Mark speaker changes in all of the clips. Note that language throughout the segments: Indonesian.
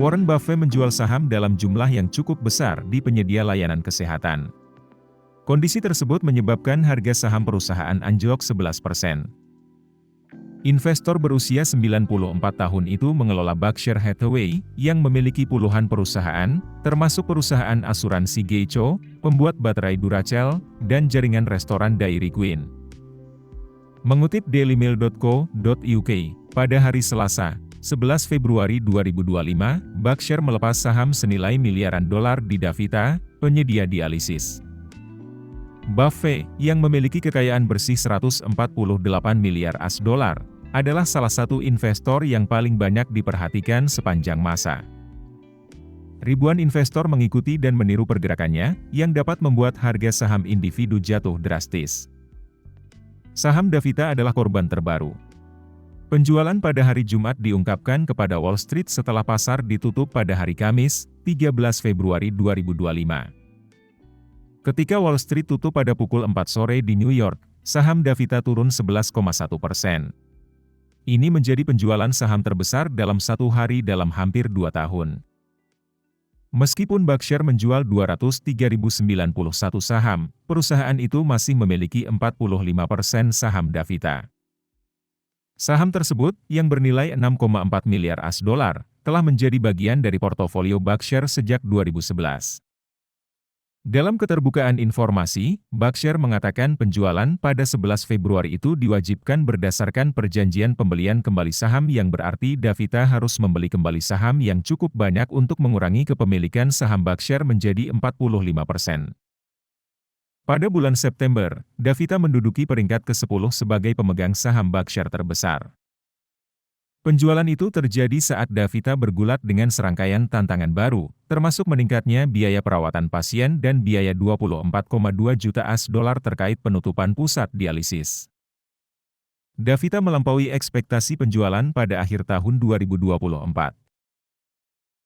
Speaker 1: Warren Buffett menjual saham dalam jumlah yang cukup besar di penyedia layanan kesehatan. Kondisi tersebut menyebabkan harga saham perusahaan anjlok 11%. Investor berusia 94 tahun itu mengelola Berkshire Hathaway, yang memiliki puluhan perusahaan, termasuk perusahaan asuransi Geico, pembuat baterai Duracell, dan jaringan restoran Dairy Queen. Mengutip dailymail.co.uk, pada hari Selasa, 11 Februari 2025, Berkshire melepas saham senilai miliaran dolar di Davita, penyedia dialisis. Buffett, yang memiliki kekayaan bersih 148 miliar AS dolar, adalah salah satu investor yang paling banyak diperhatikan sepanjang masa. Ribuan investor mengikuti dan meniru pergerakannya, yang dapat membuat harga saham individu jatuh drastis. Saham Davita adalah korban terbaru. Penjualan pada hari Jumat diungkapkan kepada Wall Street setelah pasar ditutup pada hari Kamis, 13 Februari 2025. Ketika Wall Street tutup pada pukul 4 sore di New York, saham Davita turun 11,1%. Ini menjadi penjualan saham terbesar dalam satu hari dalam hampir 2 tahun. Meskipun Berkshire menjual 203.091 saham, perusahaan itu masih memiliki 45% saham Davita. Saham tersebut, yang bernilai 6,4 miliar AS dolar, telah menjadi bagian dari portofolio Berkshire sejak 2011. Dalam keterbukaan informasi, Berkshire mengatakan penjualan pada 11 Februari itu diwajibkan berdasarkan perjanjian pembelian kembali saham yang berarti Davita harus membeli kembali saham yang cukup banyak untuk mengurangi kepemilikan saham Berkshire menjadi 45%. Pada bulan September, Davita menduduki peringkat ke-10 sebagai pemegang saham Berkshire terbesar. Penjualan itu terjadi saat Davita bergulat dengan serangkaian tantangan baru, termasuk meningkatnya biaya perawatan pasien dan biaya 24,2 juta AS dolar terkait penutupan pusat dialisis. Davita melampaui ekspektasi penjualan pada akhir tahun 2024.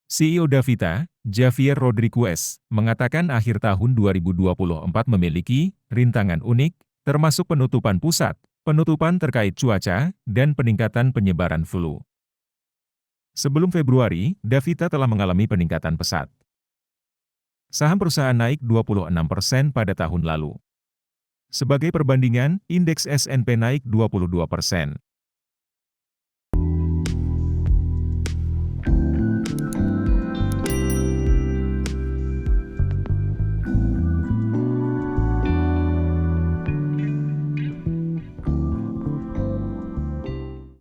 Speaker 1: CEO Davita, Javier Rodriguez, mengatakan akhir tahun 2024 memiliki rintangan unik, termasuk penutupan pusat, penutupan terkait cuaca, dan peningkatan penyebaran flu. Sebelum Februari, Davita telah mengalami peningkatan pesat. Saham perusahaan naik 26% pada tahun lalu. Sebagai perbandingan, indeks S&P naik 22%.